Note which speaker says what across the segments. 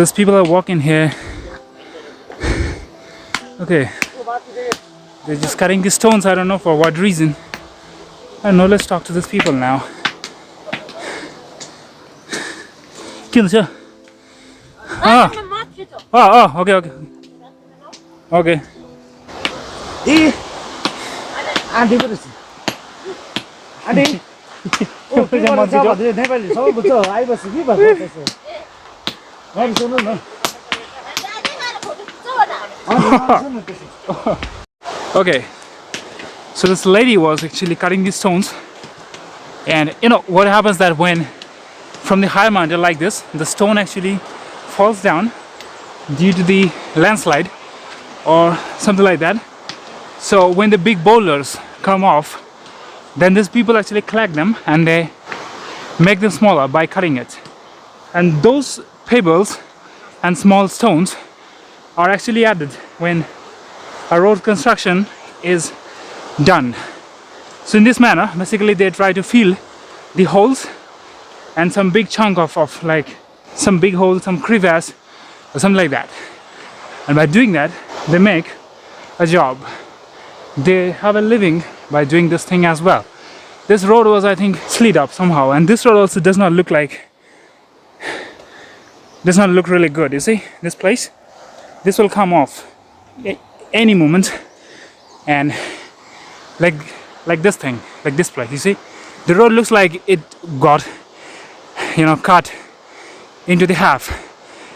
Speaker 1: these people are walking here. Okay, they're just cutting the stones. I don't know for what reason. I don't know. Let's talk to these people now. Okay. Okay. Okay, so this lady was actually cutting these stones, and you know what happens that when from the high mountain like this, the stone actually falls down due to the landslide or something like that. So when the big boulders come off, then these people actually collect them and they make them smaller by cutting it. And those pebbles and small stones are actually added when a road construction is done. So in this manner, basically they try to fill the holes and some big chunk of like some big hole, some crevasse or something like that. And by doing that, they make a job. They have a living by doing this thing as well. This road was, I think, slid up somehow, and this road also does not look really good. You see this place? This will come off any moment, and like this thing, like this place. You see, the road looks like it got, you know, cut into the half,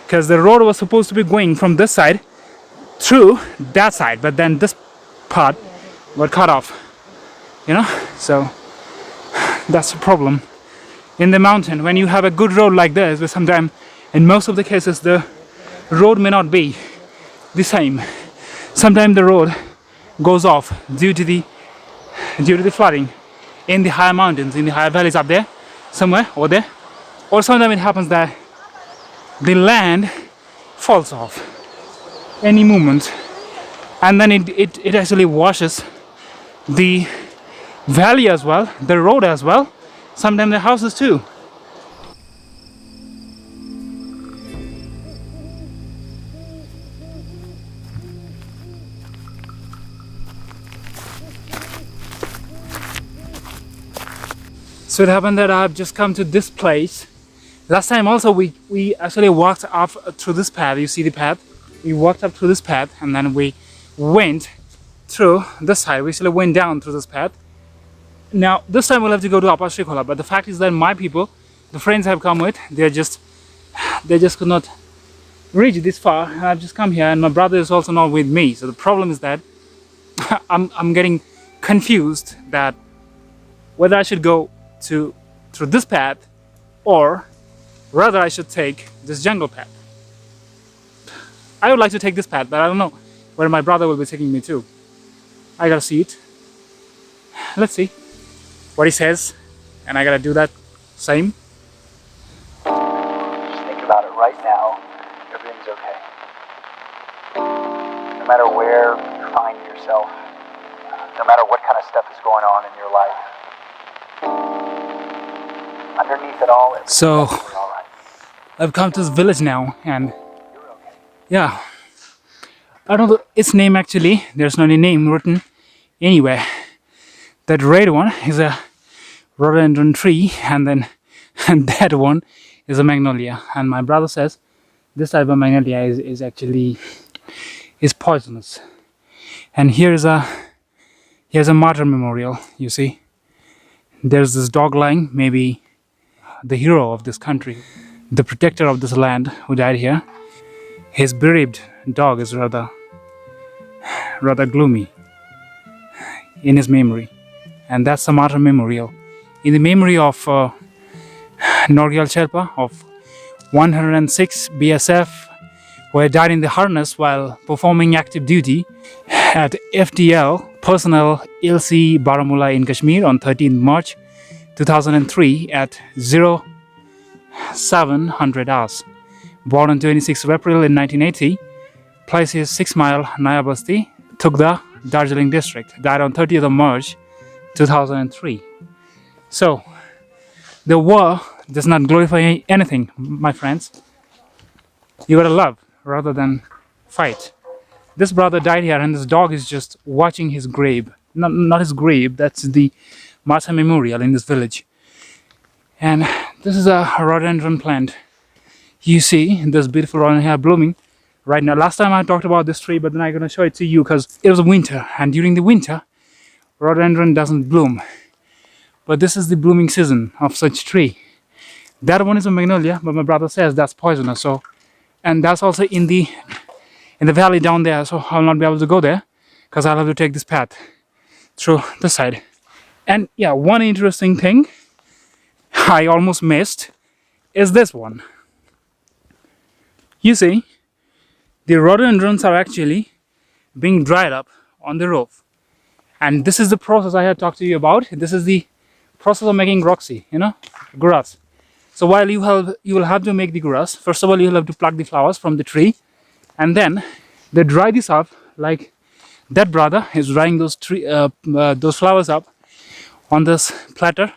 Speaker 1: because the road was supposed to be going from this side through that side, but then this part got cut off, you know. So that's the problem in the mountain when you have a good road like this, but sometimes in most of the cases the road may not be the same. Sometimes the road goes off due to the flooding in the higher mountains, in the higher valleys up there somewhere over there, or sometimes it happens that the land falls off any moment, and then it actually washes the valley as well, the road as well, sometimes the houses too. So it happened that I've just come to this place. Last time also we actually walked up through this path. You see the path? We walked up through this path and then we went through this side. We actually went down through this path. Now this time we'll have to go to Upper Srikola, but the fact is that my people, the friends I've come with, they just could not reach this far, and I've just come here, and my brother is also not with me. So the problem is that I'm getting confused that whether I should go through this path or rather I should take this jungle path. I would like to take this path, but I don't know where my brother will be taking me to. I gotta see it. Let's see what he says, and I gotta do that same.
Speaker 2: Just think about it right now. Everything's okay. No matter where you find yourself, no matter what kind of stuff is going on in your life, underneath it all,
Speaker 1: so
Speaker 2: all right.
Speaker 1: I've come to this village now, and yeah, I don't know its name actually. There's no name written anywhere. That red one is a rhododendron tree, and that one is a magnolia. And my brother says this type of magnolia is actually poisonous. And here's a martyr memorial. You see, there's this dog lying, maybe the hero of this country, the protector of this land who died here. His bereaved dog is rather gloomy in his memory, and that's a martyr memorial in the memory of Norgeal Sherpa of 106 BSF, who had died in the harness while performing active duty at FDL Personnel LC Baramulla in Kashmir on 13th March 2003 at 0700 hours. Born on 26th April in 1980, place is 6 Mile, Naya Basti, Tukdah, Darjeeling district. Died on 30th of March 2003. So, the war does not glorify anything, my friends. You gotta love rather than fight. This brother died here, and this dog is just watching his grave. Not his grave, that's the martyr memorial in this village. And this is a rhododendron plant. You see this beautiful rhododendron here blooming right now. Last time I talked about this tree, but then I'm gonna show it to you because it was winter, and during the winter, rhododendron doesn't bloom. But this is the blooming season of such tree. That one is a magnolia, but my brother says that's poisonous. So, and that's also in the valley down there. So I'll not be able to go there because I'll have to take this path through the side. And yeah, one interesting thing I almost missed is this one. You see, the rhododendrons are actually being dried up on the roof. And this is the process I had talked to you about. This is the process of making roxy, grass. So while you will have to make the grass, first of all you'll have to pluck the flowers from the tree, and then they dry this up like that brother is drying those flowers up on this platter,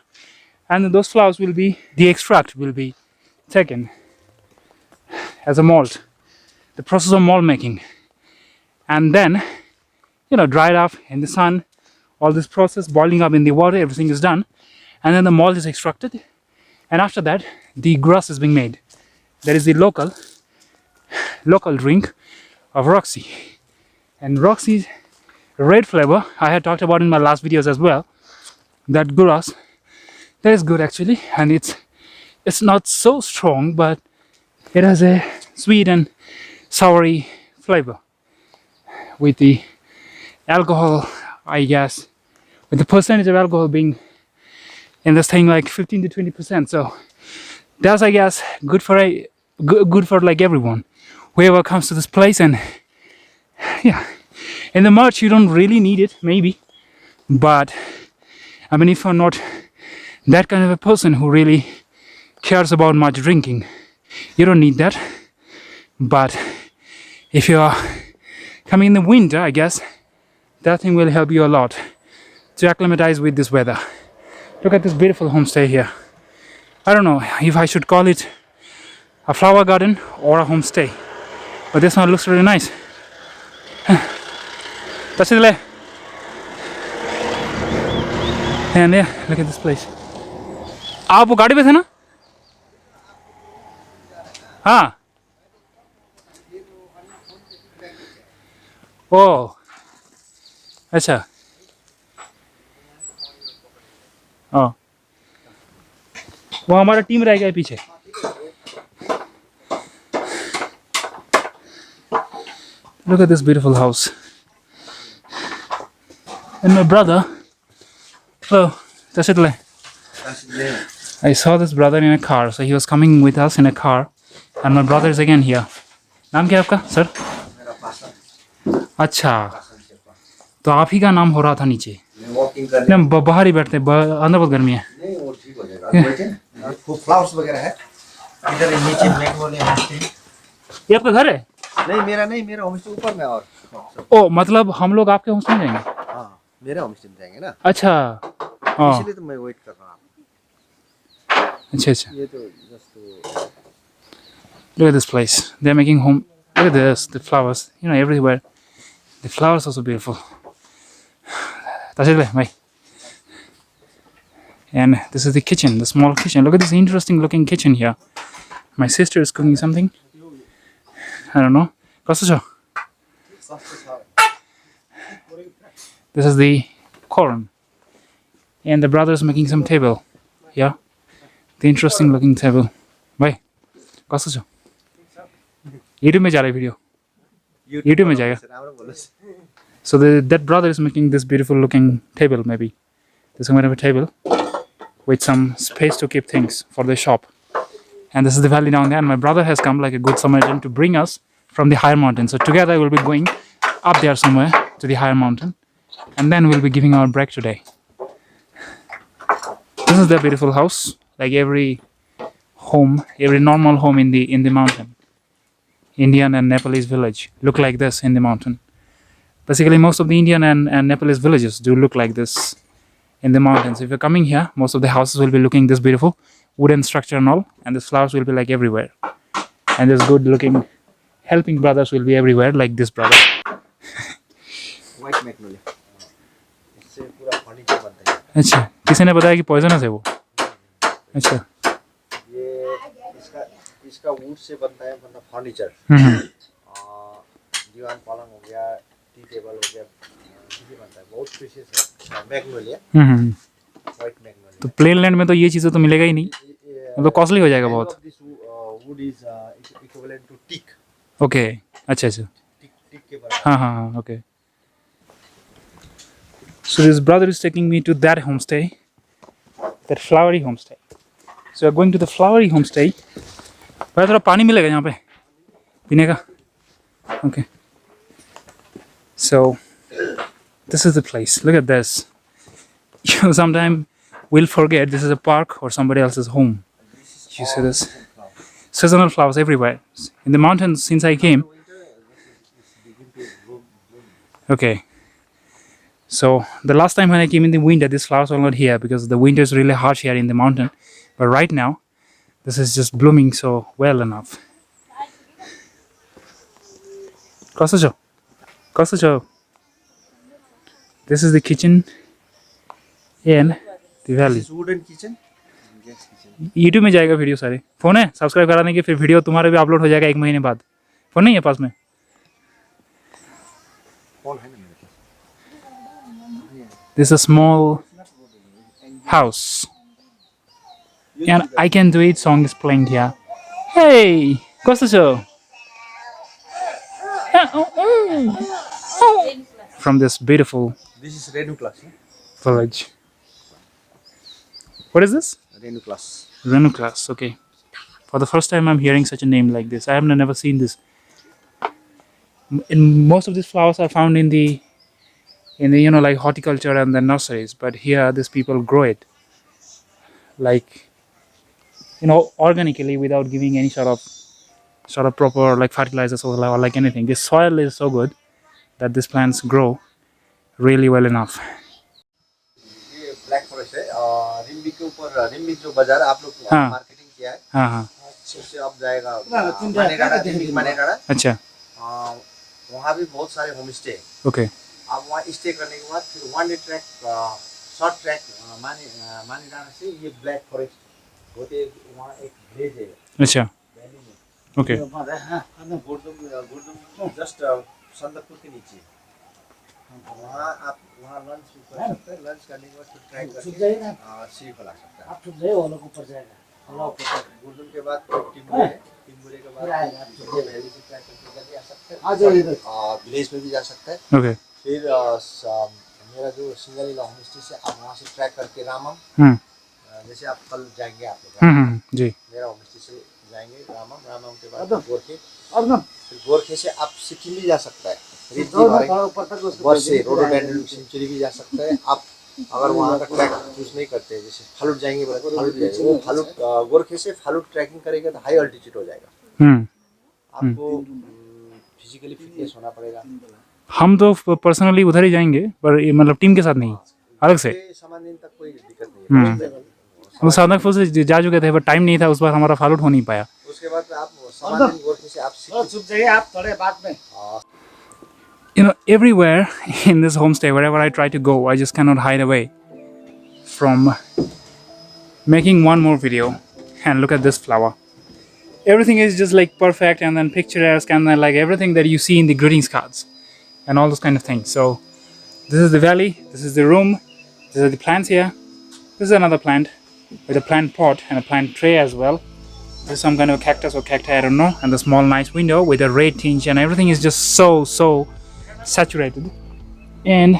Speaker 1: and then those flowers will be, the extract will be taken as a malt, the process of malt making, and then dried up in the sun. All this process, boiling up in the water, everything is done, and then the malt is extracted, and after that the grass is being made. That is the local drink of Roxy. And Roxy's red flavor I had talked about in my last videos as well. That grass, that is good actually, and it's not so strong, but it has a sweet and soury flavor with the alcohol, I guess, with the percentage of alcohol being in this thing like 15 to 20%. So that's, I guess, good for like everyone, whoever comes to this place. And yeah, in the March you don't really need it, maybe, but I mean, if you're not that kind of a person who really cares about much drinking, you don't need that. But if you're coming in the winter, I guess that thing will help you a lot to acclimatize with this weather. Look at this beautiful homestay here. I don't know if I should call it a flower garden or a homestay, but this one looks really nice. That's it. And yeah, look at this place. आप वो गाड़ी पे थे ना? हाँ. ओ, अच्छा. हाँ. वो हमारा टीम रह गया पीछे. Look at this beautiful house. And my brother. Oh, that's it. I saw this brother in a car, so he was coming with us in a car, and my brother is again here. नाम क्या है आपका, sir? अच्छा, तो आप ही का नाम हो रहा था नीचे. नहीं, बाहर ही बैठते, अंदर बहुत गर्मी है. नहीं, वो ठीक हो जाएगा. फ्लावर्स वगैरह है. इधर नीचे मैंगोले हैं. ये आपका घर है? नहीं, मेरा होमस्टे ऊपर में. और ओ, मतलब हम लोग आपके होमस्टे में जाएंगे? हाँ, मेरा होमस्टे में जाएंगे ना. अच्छा, इसलिए तो मैं वेट कर रहा हूँ. अच्छा. ये तो just look at this place. They're making home. Look at this, the flowers, everywhere. The flowers are so beautiful. That's it, bye. And this is the kitchen, the small kitchen. Look at this interesting looking kitchen here. My sister is cooking something. I don't know. This is the corn. And the brother is making some table. Yeah. The interesting looking table. Bye. YouTube में जा रहा है video. YouTube में जाएगा. So that brother is making this beautiful looking table, maybe. This kind of a table with some space to keep things for the shop. And this is the valley down there, and my brother has come like a good Samanden to bring us from the higher mountain. So together we'll be going up there somewhere to the higher mountain, and then we'll be giving our break today. This is the beautiful house, like every home, every normal home in the mountain. Indian and Nepalese village look like this in the mountain. Basically, most of the Indian and Nepalese villages do look like this in the mountains. If you're coming here, most of the houses will be looking this beautiful, wooden structure and all, and the flowers will be like everywhere. and there's good looking helping brothers will be everywhere like this brother.
Speaker 3: White magnolia. इससे पूरा furniture बनता है.
Speaker 1: अच्छा, किसी ने बताया कि poisonous है वो. अच्छा,
Speaker 3: ये इसका वुड से बनता है मतलब फर्नीचर. दीवान पलंग हो गया, टी टेबल हो गया, ये बनता है. बहुत प्रीशियस है मैग्नोलिया. White Magnolia.
Speaker 1: तो प्लेन लैंड में तो ये चीजें तो मिलेगा ही नहीं, मतलब कॉस्टली हो जाएगा बहुत.
Speaker 3: Wood is equivalent to teak.
Speaker 1: Okay, अच्छा अच्छा,
Speaker 3: टीक के बराबर.
Speaker 1: हाँ हाँ हाँ, okay. So this brother is taking me to that homestay, that flowery homestay. So we are going to the flowery homestay. भाई थोड़ा पानी मिलेगा यहाँ पे पीने का. Okay. So this is the place. Look at this. You sometime will forget this is a park or somebody else's home. You see this? Seasonal flowers everywhere. In the mountains since I came. Okay. So the last time when I came in the winter, these flowers were not here because the winter is really harsh here in the mountain. But right now, this is just blooming so well enough. Kosajo. This is the kitchen and the valley.
Speaker 3: This wooden kitchen. Yes, kitchen.
Speaker 1: YouTube में जाएगा video सारे. Phone है subscribe कराने के, फिर video तुम्हारे भी upload हो जाएगा 1 महीने बाद. फोन नहीं है पास में?
Speaker 3: फोन है ना.
Speaker 1: This is a small house and I can do it. Song is playing here. Hey, Kosajo. From this beautiful
Speaker 3: This is Renu class.
Speaker 1: village. What is this?
Speaker 3: Renu class.
Speaker 1: Renu class. Okay. For the first time I'm hearing such a name like this. I have never seen this. In most of these flowers are found in the like horticulture and the nurseries, but here these people grow it like organically without giving any sort of proper like fertilizers or like anything. This soil is so good that these plants grow really well enough.
Speaker 3: ये black forest है. रिम्बी के ऊपर रिम्बी जो बाजार आप लोग
Speaker 1: हाँ.
Speaker 3: Marketing किया है.
Speaker 1: हाँ.
Speaker 3: उससे अब जाएगा मानेगाड़ा.
Speaker 1: अच्छा.
Speaker 3: वहाँ भी बहुत सारे होम स्टे है.
Speaker 1: ओके.
Speaker 3: आप वहाँ स्टे करने के बाद फिर 1 डे ट्रैक शॉर्ट ट्रैक मानेगाड़ा से ये ब्लैक फॉरेस्ट होते वहाँ एक विलेज है.
Speaker 1: अच्छा. ओके.
Speaker 3: गुरदुम जस्ट संदकपुर के नीचे. वहाँ आप वहाँ लंच कर सकते हैं. लंच करने के बाद फिर ट्रैक करके सी फला सकते हैं. आप छुप जाइए वालों को ऊपर जाएगा. गुरदुम के बाद टिम्बुरे है. टिम्बुरे के बाद वैली से ट्रैक करके आ सकते हैं. विलेज में भी जा सकते हैं.
Speaker 1: ओके.
Speaker 3: फिर मेरा जो सिंगलिला होमस्टे से आप वहाँ से ट्रैक करके रामम. जैसे आप कल जाएंगे आप लोग.
Speaker 1: जी.
Speaker 3: मेरा होमस्टे से जाएंगे रामम के बाद गोरखे. फिर गोरखे से आप सिक्किम भी जा सकता है. बस से रोडोडेंड्रन सेंचुरी भी जा सकता है. आप अगर वहाँ का ट्रैक चूज नहीं करते, जैसे फालूट जाएंगे वो फालूट गोरखे से फालूट ट्रैकिंग करेंगे तो हाई अल्टीट्यूड हो जाएगा. आपको फिजिकली फिटनेस होना पड़ेगा.
Speaker 1: हम तो पर्सनली उधर ही जाएंगे, पर मतलब टीम के साथ नहीं, अलग से.
Speaker 3: समांदीन तक कोई दिक्कत नहीं है.
Speaker 1: हम साधकपुर से जा चुके थे, पर टाइम नहीं था उस बार, हमारा फालूट हो नहीं पाया.
Speaker 3: उसके बाद आप समांदीन गोरखे से आप छुप जाइए. आप थोड़े बाद में
Speaker 1: everywhere in this homestay, wherever I try to go, I just cannot hide away from making one more video. And look at this flower. Everything is just like perfect and then picturesque and then like everything that you see in the greetings cards and all those kind of things. So this is the valley, this is the room, these are the plants here. This is another plant with a plant pot and a plant tray as well. This is some kind of cactus or cacti, I don't know. And the small nice window with a red tinge and everything is just so saturated. And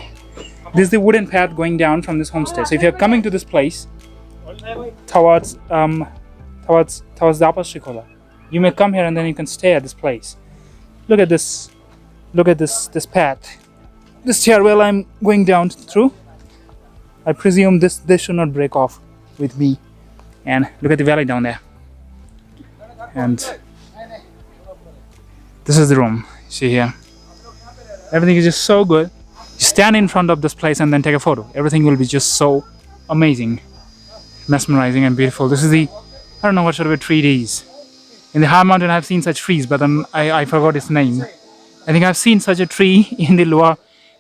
Speaker 1: this is the wooden path going down from this homestay. So if you're coming to this place towards the upper Srikola, you may come here and then you can stay at this place. Look at this path, this stairwell I'm going down through. I presume this should not break off with me. And look at the valley down there. And this is the room. See here, everything is just so good. You stand in front of this place and then take a photo. Everything will be just so amazing, mesmerizing and beautiful. This is the, I don't know what sort of a tree it is. In the high mountain, I've seen such trees, but I forgot its name. I think I've seen such a tree in the lower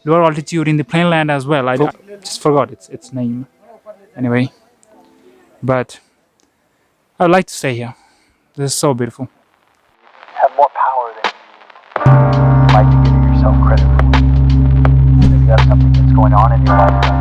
Speaker 1: altitude in the plain land as well. I just forgot its name. Anyway, but I'd like to stay here. This is so beautiful.
Speaker 2: Have more power than you might be giving yourself credit for. If you have something that's going on in your life